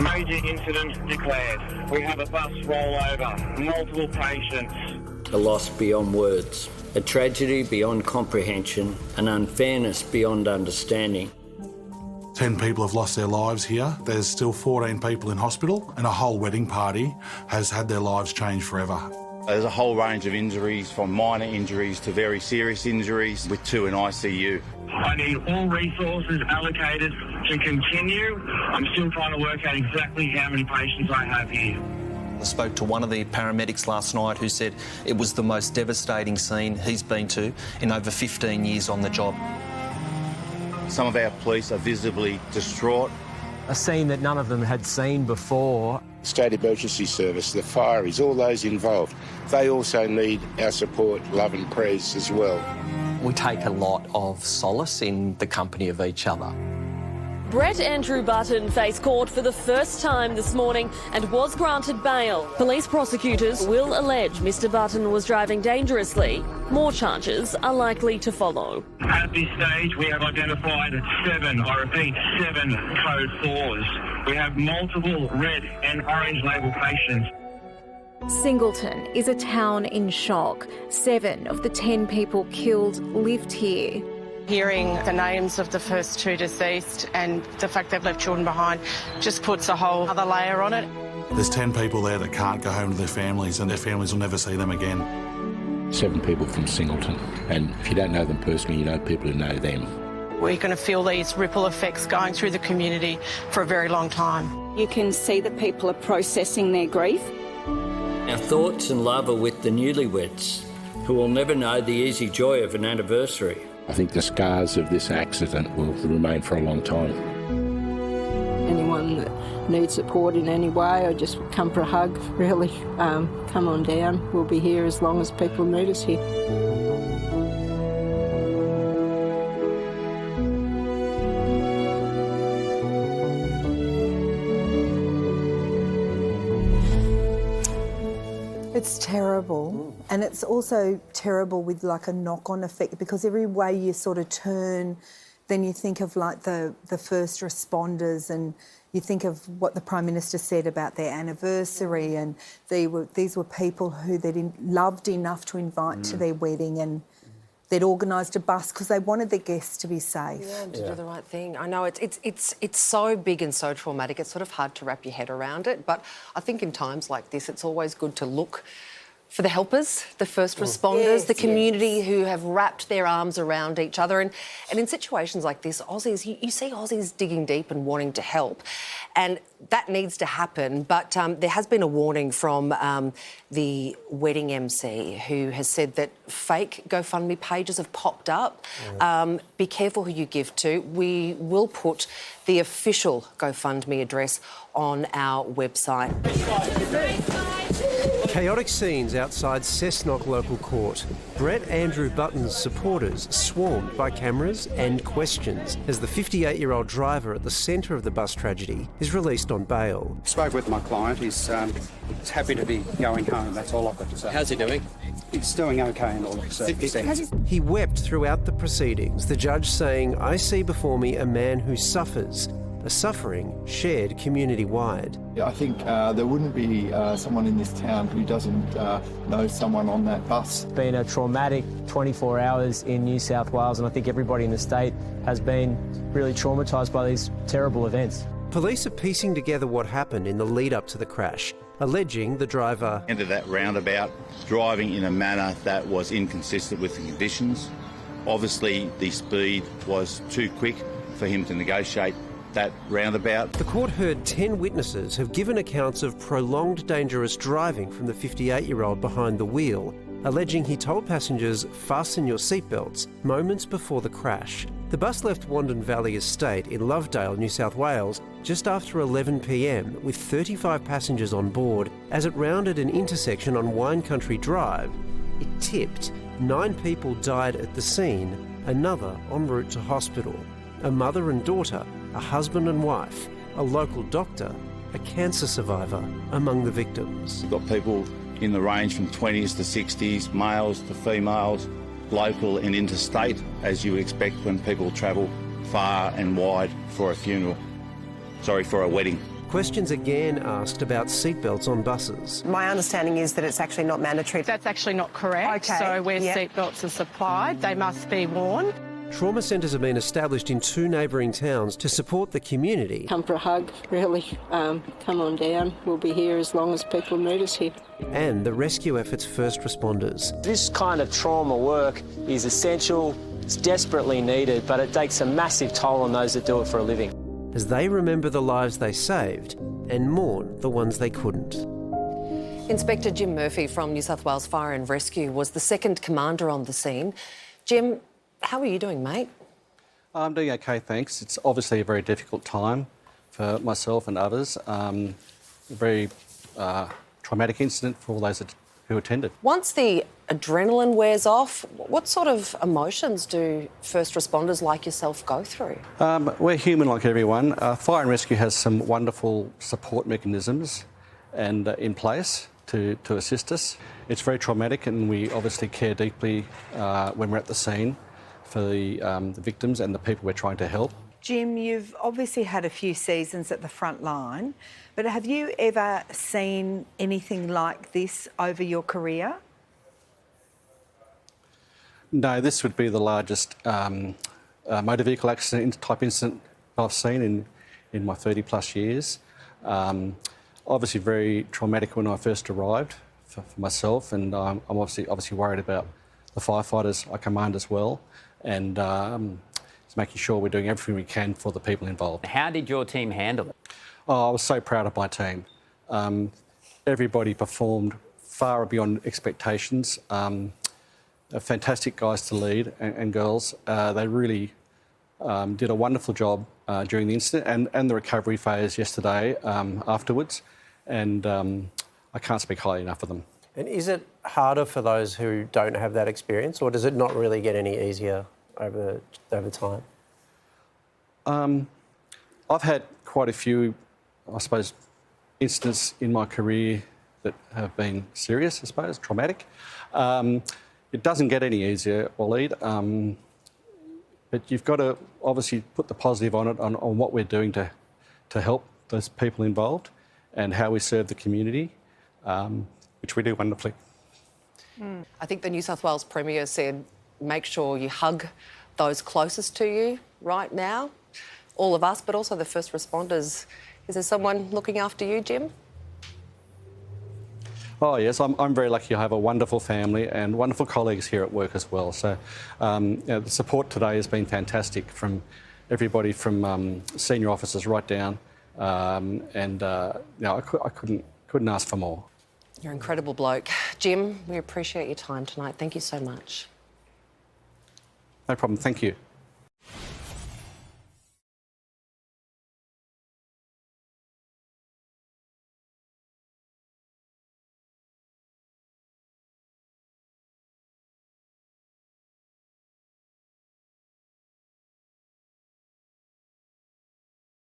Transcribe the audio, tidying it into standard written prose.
Major incident declared. We have a bus rollover, multiple patients. A loss beyond words, a tragedy beyond comprehension, an unfairness beyond understanding. 10 people have lost their lives here. There's still 14 people in hospital, and a whole wedding party has had their lives changed forever. There's a whole range of injuries, from minor injuries to very serious injuries, with 2 in ICU. I need all resources allocated to continue. I'm still trying to work out exactly how many patients I have here. I spoke to one of the paramedics last night who said it was the most devastating scene he's been to in over 15 years on the job. Some of our police are visibly distraught. A scene that none of them had seen before. State Emergency Service, the fireys, all those involved, they also need our support, love and prayers as well. We take a lot of solace in the company of each other. Brett Andrew Button faced court for the first time this morning and was granted bail. Police prosecutors will allege Mr Button was driving dangerously. More charges are likely to follow. At this stage, we have identified 7, I repeat, 7 code 4s. We have multiple red and orange label patients. Singleton is a town in shock. 7 of the 10 people killed lived here. Hearing the names of the first 2 deceased and the fact they've left children behind just puts a whole other layer on it. There's 10 people there that can't go home to their families, and their families will never see them again. 7 people from Singleton, and if you don't know them personally, you know people who know them. We're going to feel these ripple effects going through the community for a very long time. You can see that people are processing their grief. Our thoughts and love are with the newlyweds, who will never know the easy joy of an anniversary. I think the scars of this accident will remain for a long time. Anyone that needs support in any way, or just come for a hug, really, come on down. We'll be here as long as people need us here. It's terrible, and it's also terrible with like a knock-on effect, because every way you sort of turn, then you think of like the first responders, and you think of what the Prime Minister said about their anniversary, and these were people who they'd loved enough to invite to their wedding, and they'd organised a bus because they wanted their guests to be safe. Yeah, to do the right thing. I know it's so big and so traumatic. It's sort of hard to wrap your head around it. But I think in times like this, it's always good to look for the helpers, the first responders, the community who have wrapped their arms around each other. And in situations like this, Aussies, you see Aussies digging deep and wanting to help. And that needs to happen. But there has been a warning from the wedding MC, who has said that fake GoFundMe pages have popped up. Be careful who you give to. We will put the official GoFundMe address on our website. Chaotic scenes outside Cessnock local court. Brett Andrew Button's supporters swarmed by cameras and questions as the 58-year-old driver at the centre of the bus tragedy is released on bail. Spoke with my client. He's happy to be going home. That's all I've got to say. How's he doing? He's doing okay in all circumstances. He wept throughout the proceedings, the judge saying, "I see before me a man who suffers, a suffering shared community-wide." I think there wouldn't be someone in this town who doesn't know someone on that bus. It's been a traumatic 24 hours in New South Wales, and I think everybody in the state has been really traumatised by these terrible events. Police are piecing together what happened in the lead-up to the crash, alleging the driver Entered that roundabout, driving in a manner that was inconsistent with the conditions. Obviously, the speed was too quick for him to negotiate that roundabout. The court heard 10 witnesses have given accounts of prolonged dangerous driving from the 58-year-old behind the wheel, alleging he told passengers, "Fasten your seatbelts," moments before the crash. The bus left Wandon Valley Estate in Lovedale, New South Wales, just after 11 p.m, with 35 passengers on board as it rounded an intersection on Wine Country Drive. It tipped. 9 people died at the scene, another en route to hospital. A mother and daughter, a husband and wife, a local doctor, a cancer survivor among the victims. We've got people in the range from 20s to 60s, males to females, local and interstate, as you expect when people travel far and wide for a funeral. For a wedding. Questions again asked about seatbelts on buses. My understanding is that it's actually not mandatory. That's actually not correct. Okay. So where seatbelts are supplied, they must be worn. Trauma centres have been established in 2 neighbouring towns to support the community. Come for a hug, really. Come on down. We'll be here as long as people need us here. And the rescue effort's first responders. This kind of trauma work is essential, it's desperately needed, but it takes a massive toll on those that do it for a living. As they remember the lives they saved and mourn the ones they couldn't. Inspector Jim Murphy from New South Wales Fire and Rescue was the second commander on the scene. Jim, how are you doing, mate? I'm doing okay, thanks. It's obviously a very difficult time for myself and others. A very traumatic incident for all those who attended. Once the adrenaline wears off, what sort of emotions do first responders like yourself go through? We're human like everyone. Fire and Rescue has some wonderful support mechanisms and in place to assist us. It's very traumatic, and we obviously care deeply when we're at the scene for the victims and the people we're trying to help. Jim, you've obviously had a few seasons at the front line, but have you ever seen anything like this over your career? No, this would be the largest motor vehicle accident type incident I've seen in my 30 plus years. Obviously very traumatic when I first arrived for myself, and I'm obviously worried about the firefighters I command as well, and it's making sure we're doing everything we can for the people involved. How did your team handle it? Oh, I was so proud of my team. Everybody performed far beyond expectations. Fantastic guys to lead and girls. They really did a wonderful job during the incident and the recovery phase yesterday afterwards, and I can't speak highly enough of them. And is it harder for those who don't have that experience, or does it not really get any easier over time? I've had quite a few, I suppose, incidents in my career that have been serious, I suppose, traumatic. It doesn't get any easier, Waleed, but you've got to obviously put the positive on it, on what we're doing to help those people involved and how we serve the community, which we do wonderfully. I think the New South Wales Premier said, make sure you hug those closest to you right now, all of us, but also the first responders. Is there someone looking after you, Jim? Oh yes, I'm very lucky. I have a wonderful family and wonderful colleagues here at work as well. So the support today has been fantastic from everybody from senior officers right down, I couldn't ask for more. You're an incredible bloke. Jim, we appreciate your time tonight. Thank you so much. No problem, thank you.